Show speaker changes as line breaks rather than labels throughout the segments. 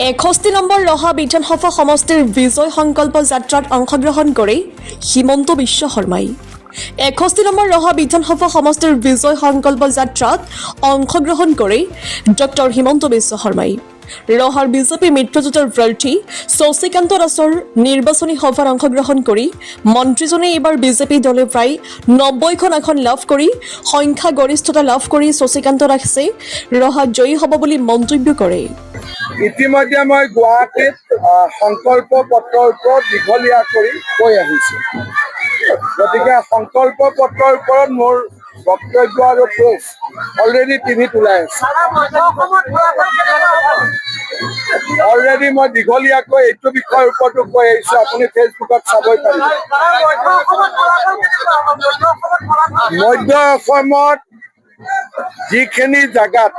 61 number ৰহা বিধানসভা সমষ্টিৰ বিজয় সংকল্প যাত্ৰাত অংশগ্ৰহণ কৰি হিমন্ত বিশ্ব শৰ্মাই 61 নম্বৰ ৰহা বিধানসভা সমষ্টিৰ বিজয় সংকল্প যাত্ৰাত অংশগ্ৰহণ কৰি ডক্টৰ হিমন্ত বিশ্ব শৰ্মাই ৰহাৰ বিজেপি মিত্ৰজোঁটৰ প্ৰাৰ্থী শশীকান্ত দাসৰ নিৰ্বাচনী সভাত অংশগ্ৰহণ কৰি মন্ত্ৰীজনে এইবাৰ বিজেপি দলে প্ৰায় 90খন আসন লাভ কৰি সংখ্যাগৰিষ্ঠতা লাভ কৰি শশীকান্ত দাসে ৰহাত জয়ী হ'ব বুলি মন্তব্য কৰে।
ইতিমধ্যে মই গুৱাহাটীত সংকল্প পত্ৰৰ ওপৰত দীঘলীয়া কৰি কৈ আহিছোঁ। গতিকে সংকল্প পত্ৰৰ ওপৰত মোৰ বক্তব্য আৰু প্ৰেছ অলৰেডি টিভিত ওলাই আছে। অলৰেডি মই দীঘলীয়াকৈ এইটো বিষয়ৰ ওপৰতো কৈ আহিছোঁ, আপুনি ফেচবুকত চাবই পাৰিব। মধ্য অসমত যিখিনি জাগাত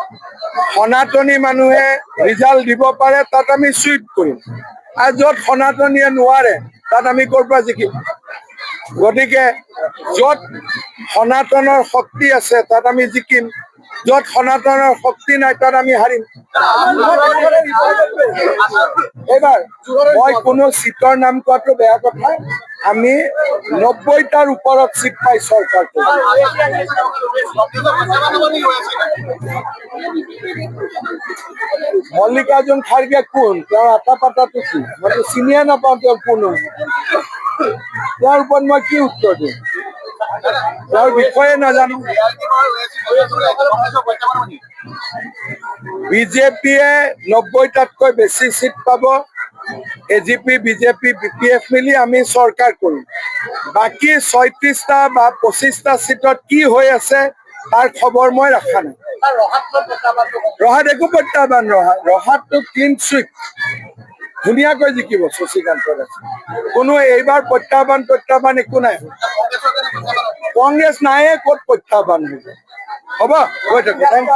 সনাতনী মানুহে ৰিজাল্ট দিব পাৰে তাত আমি চুইপ কৰিম, আৰু য'ত সনাতনীয়ে নোৱাৰে তাত আমি ক'ৰ পৰা জিকিম। গতিকে য'ত সনাতনৰ শক্তি আছে তাত আমি জিকিম, য'ত সনাতনৰ শক্তি নাই তাত আমি হাৰিম। এইবাৰ মই কোনো চিটৰ নাম কোৱাটো বেয়া কথা, আমি 90টাৰ ওপৰত চিট পাই চৰকাৰ মল্লিকাৰ্জুন খাৰ্গে কোন, তেওঁৰ আটা পাতাটো কি, মই চিনিয়ে নাপাওঁ তেওঁ কোন। তেওঁৰ ওপৰত মই কি উত্তৰ দিম, তেওঁৰ বিষয়ে নাজানো। বিজেপিয়ে 90টাতকৈ বেছি চিট পাব। এজিপি বিজেপি বিপিএফ মিলি আমি চৰকাৰ কৰিম। বাকী 36টা বা 25টা চিটত কি হৈ আছে তাৰ খবৰ মই ৰখা নাই। ৰহাত একো প্ৰত্যাহ্বান, ৰহাতটো ক্লিন চুইপ, ধুনীয়াকৈ জিকিব শশীকান্ত দাস। কোনো এইবাৰ প্ৰত্যাহ্বান একো নাই। কংগ্ৰেছ নাইয়ে, ক'ত প্ৰত্যাহ্বান হ'ব, গৈ থাকো।